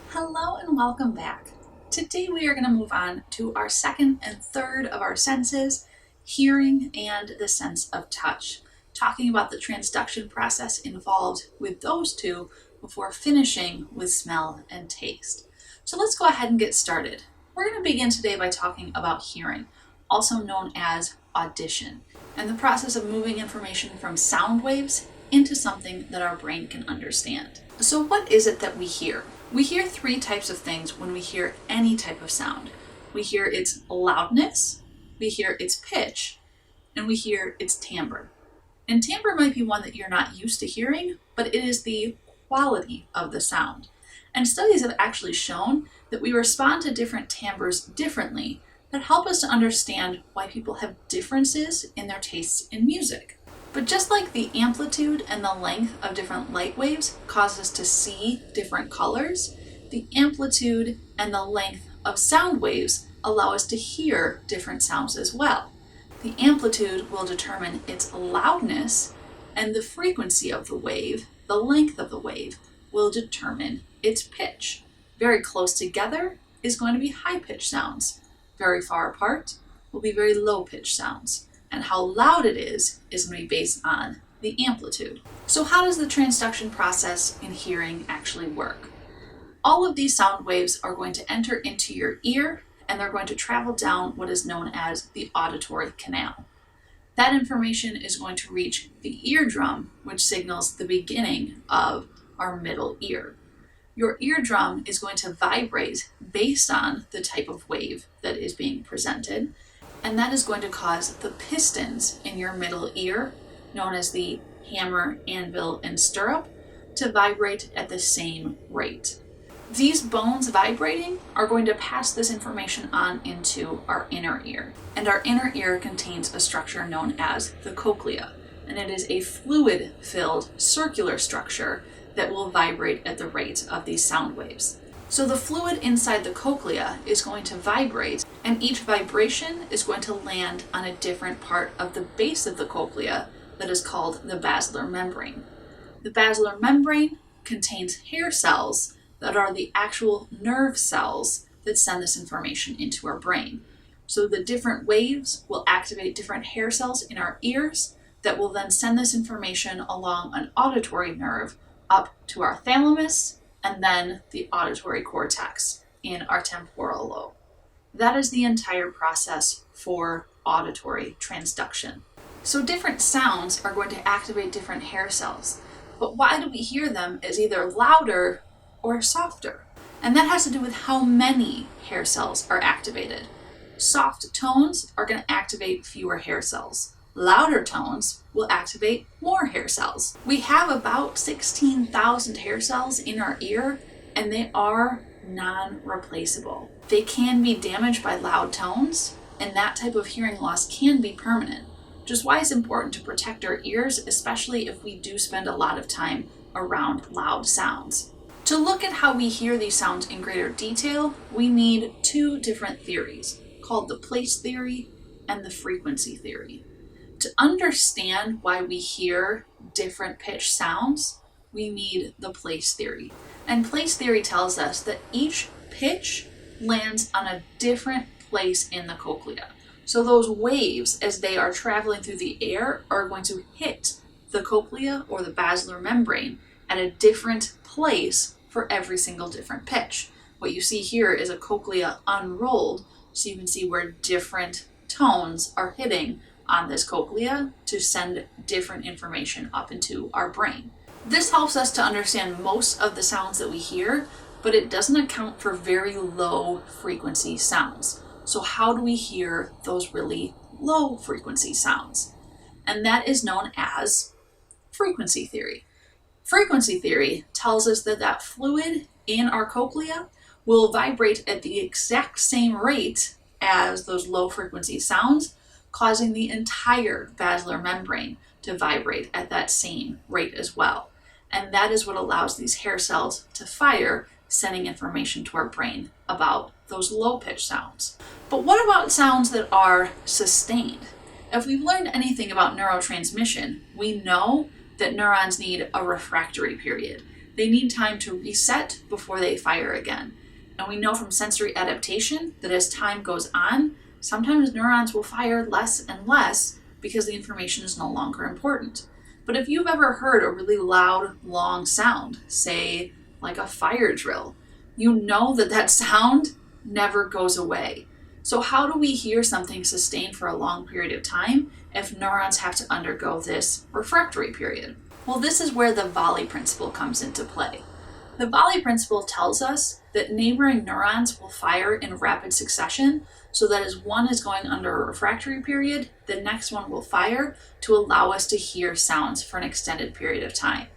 Hello and welcome back. Today we are going to move on to our second and third of our senses, hearing and the sense of touch, talking about the transduction process involved with those two before finishing with smell and taste. So let's go ahead and get started. We're going to begin today by talking about hearing, also known as audition, and the process of moving information from sound waves into something that our brain can understand. So what is it that we hear? We hear three types of things when we hear any type of sound. We hear its loudness, we hear its pitch, and we hear its timbre. And timbre might be one that you're not used to hearing, but it is the quality of the sound. And studies have actually shown that we respond to different timbres differently that help us to understand why people have differences in their tastes in music. But just like the amplitude and the length of different light waves cause us to see different colors, the amplitude and the length of sound waves allow us to hear different sounds as well. The amplitude will determine its loudness, and the frequency of the wave, the length of the wave, will determine its pitch. Very close together is going to be high-pitched sounds. Very far apart will be very low-pitched sounds. And how loud it is going to be based on the amplitude. So how does the transduction process in hearing actually work? All of these sound waves are going to enter into your ear, and they're going to travel down what is known as the auditory canal. That information is going to reach the eardrum, which signals the beginning of our middle ear. Your eardrum is going to vibrate based on the type of wave that is being presented, and that is going to cause the pistons in your middle ear, known as the hammer, anvil, and stirrup, to vibrate at the same rate. These bones vibrating are going to pass this information on into our inner ear. And our inner ear contains a structure known as the cochlea, and it is a fluid-filled circular structure that will vibrate at the rate of these sound waves. So the fluid inside the cochlea is going to vibrate, and each vibration is going to land on a different part of the base of the cochlea that is called the basilar membrane. The basilar membrane contains hair cells that are the actual nerve cells that send this information into our brain. So the different waves will activate different hair cells in our ears that will then send this information along an auditory nerve up to our thalamus, and then the auditory cortex in our temporal lobe. That is the entire process for auditory transduction. So different sounds are going to activate different hair cells, but why do we hear them as either louder or softer? And that has to do with how many hair cells are activated. Soft tones are going to activate fewer hair cells. Louder tones will activate more hair cells. We have about 16,000 hair cells in our ear, and they are non-replaceable. They can be damaged by loud tones, and that type of hearing loss can be permanent, which is why it's important to protect our ears, especially if we do spend a lot of time around loud sounds. To look at how we hear these sounds in greater detail, we need two different theories, called the place theory and the frequency theory. To understand why we hear different pitch sounds, we need the place theory. And place theory tells us that each pitch lands on a different place in the cochlea. So those waves, as they are traveling through the air, are going to hit the cochlea or the basilar membrane at a different place for every single different pitch. What you see here is a cochlea unrolled, so you can see where different tones are hitting on this cochlea to send different information up into our brain. This helps us to understand most of the sounds that we hear, but it doesn't account for very low frequency sounds. So how do we hear those really low frequency sounds? And that is known as frequency theory. Frequency theory tells us that that fluid in our cochlea will vibrate at the exact same rate as those low frequency sounds, causing the entire basilar membrane to vibrate at that same rate as well. And that is what allows these hair cells to fire sending information to our brain about those low-pitched sounds. But what about sounds that are sustained? If we've learned anything about neurotransmission, we know that neurons need a refractory period. They need time to reset before they fire again. And we know from sensory adaptation that as time goes on, sometimes neurons will fire less and less because the information is no longer important. But if you've ever heard a really loud, long sound, say like a fire drill, you know that that sound never goes away. So how do we hear something sustained for a long period of time if neurons have to undergo this refractory period? Well, this is where the volley principle comes into play. The volley principle tells us that neighboring neurons will fire in rapid succession, so that as one is going under a refractory period, the next one will fire to allow us to hear sounds for an extended period of time.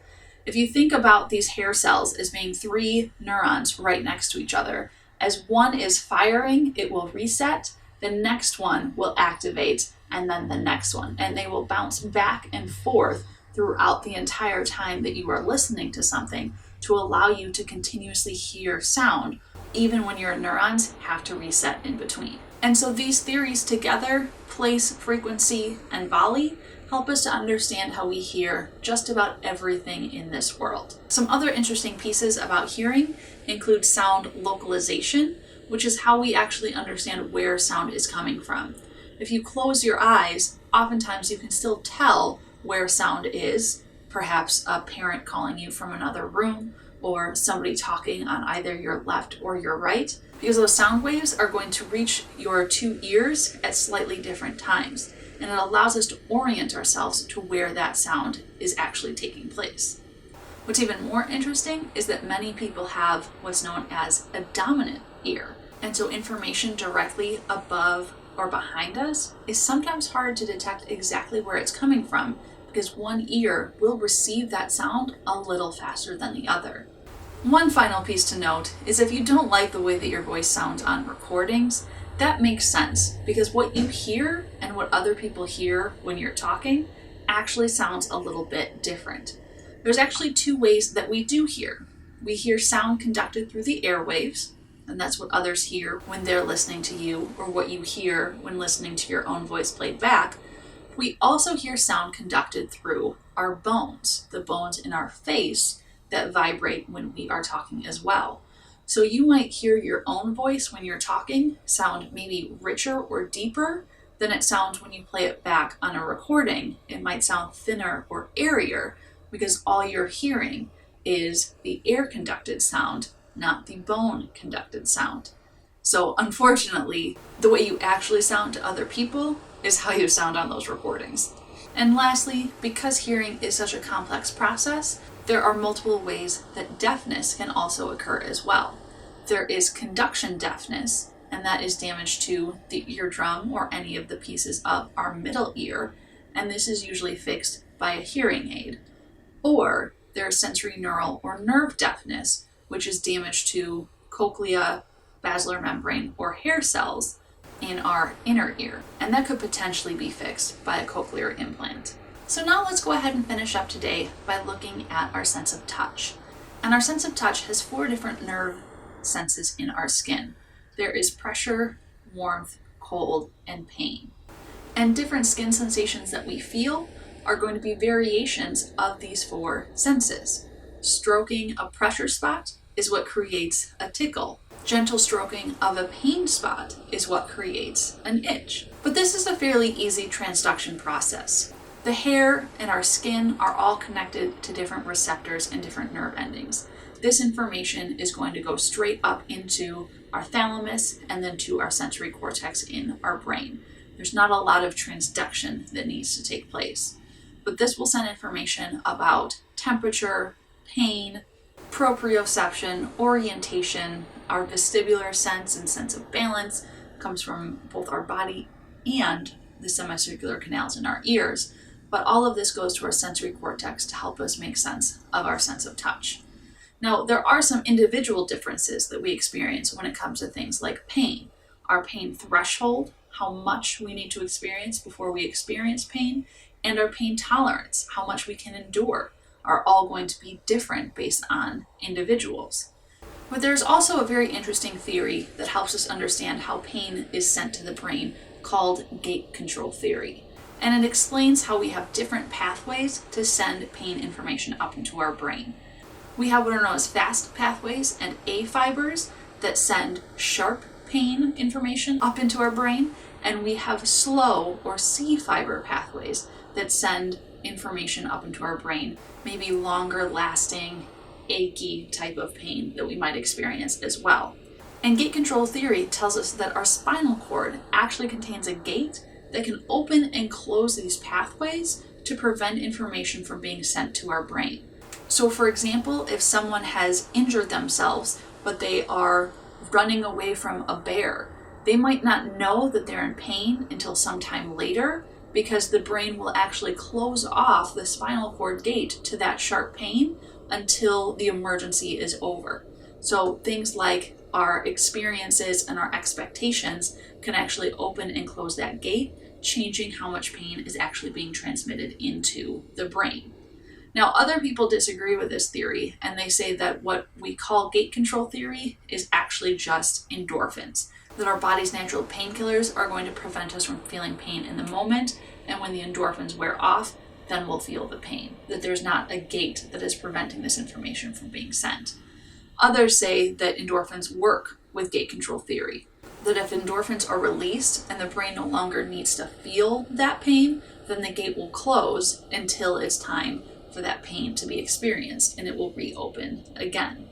If you think about these hair cells as being 3 neurons right next to each other, as one is firing, it will reset, the next one will activate, and then the next one, and they will bounce back and forth throughout the entire time that you are listening to something to allow you to continuously hear sound, even when your neurons have to reset in between. And so these theories together, place, frequency, and volley, help us to understand how we hear just about everything in this world. Some other interesting pieces about hearing include sound localization, which is how we actually understand where sound is coming from. If you close your eyes, oftentimes you can still tell where sound is, perhaps a parent calling you from another room, or somebody talking on either your left or your right, because those sound waves are going to reach your 2 ears at slightly different times, and it allows us to orient ourselves to where that sound is actually taking place. What's even more interesting is that many people have what's known as a dominant ear, and so information directly above or behind us is sometimes hard to detect exactly where it's coming from, because one ear will receive that sound a little faster than the other. One final piece to note is if you don't like the way that your voice sounds on recordings, that makes sense, because what you hear and what other people hear when you're talking actually sounds a little bit different. There's actually 2 ways that we do hear. We hear sound conducted through the airwaves, and that's what others hear when they're listening to you, or what you hear when listening to your own voice played back. We also hear sound conducted through our bones, the bones in our face that vibrate when we are talking as well. So you might hear your own voice when you're talking sound maybe richer or deeper than it sounds when you play it back on a recording. It might sound thinner or airier because all you're hearing is the air conducted sound, not the bone conducted sound. So unfortunately, the way you actually sound to other people is how you sound on those recordings. And lastly, because hearing is such a complex process, there are multiple ways that deafness can also occur as well. There is conduction deafness, and that is damage to the eardrum or any of the pieces of our middle ear, and this is usually fixed by a hearing aid. Or there's sensorineural or nerve deafness, which is damage to cochlea, basilar membrane, or hair cells in our inner ear, and that could potentially be fixed by a cochlear implant. So now let's go ahead and finish up today by looking at our sense of touch. And our sense of touch has 4 different nerve senses in our skin. There is pressure, warmth, cold, and pain. And different skin sensations that we feel are going to be variations of these 4 senses. Stroking a pressure spot is what creates a tickle. Gentle stroking of a pain spot is what creates an itch. But this is a fairly easy transduction process. The hair and our skin are all connected to different receptors and different nerve endings. This information is going to go straight up into our thalamus and then to our sensory cortex in our brain. There's not a lot of transduction that needs to take place. But this will send information about temperature, pain, proprioception, orientation. Our vestibular sense and sense of balance comes from both our body and the semicircular canals in our ears. But all of this goes to our sensory cortex to help us make sense of our sense of touch. Now, there are some individual differences that we experience when it comes to things like pain. Our pain threshold, how much we need to experience before we experience pain, and our pain tolerance, how much we can endure, are all going to be different based on individuals. But there's also a very interesting theory that helps us understand how pain is sent to the brain called gate control theory. And it explains how we have different pathways to send pain information up into our brain. We have what are known as fast pathways and A fibers that send sharp pain information up into our brain, and we have slow or C fiber pathways that send information up into our brain, maybe longer lasting, achy type of pain that we might experience as well. And gate control theory tells us that our spinal cord actually contains a gate that can open and close these pathways to prevent information from being sent to our brain. So for example, if someone has injured themselves, but they are running away from a bear, they might not know that they're in pain until sometime later, because the brain will actually close off the spinal cord gate to that sharp pain until the emergency is over. So things like our experiences and our expectations can actually open and close that gate, changing how much pain is actually being transmitted into the brain. Now, other people disagree with this theory, and they say that what we call gate control theory is actually just endorphins, that our body's natural painkillers are going to prevent us from feeling pain in the moment, and when the endorphins wear off, then we'll feel the pain, that there's not a gate that is preventing this information from being sent. Others say that endorphins work with gate control theory, that if endorphins are released and the brain no longer needs to feel that pain, then the gate will close until it's time for that pain to be experienced, and it will reopen again.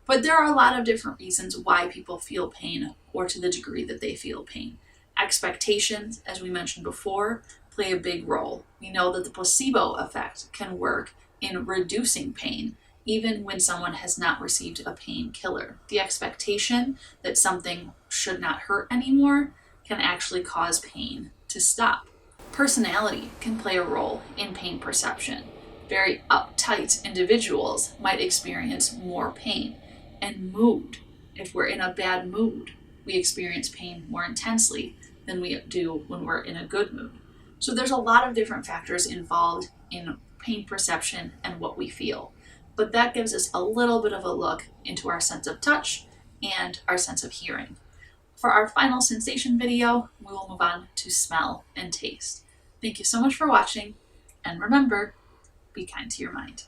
But there are a lot of different reasons why people feel pain, or to the degree that they feel pain. Expectations, as we mentioned before, play a big role. We know that the placebo effect can work in reducing pain, even when someone has not received a painkiller. The expectation that something should not hurt anymore can actually cause pain to stop. Personality can play a role in pain perception. Very uptight individuals might experience more pain. And mood. If we're in a bad mood, we experience pain more intensely than we do when we're in a good mood. So there's a lot of different factors involved in pain perception and what we feel. But that gives us a little bit of a look into our sense of touch and our sense of hearing. For our final sensation video, we will move on to smell and taste. Thank you so much for watching, and remember, be kind to your mind.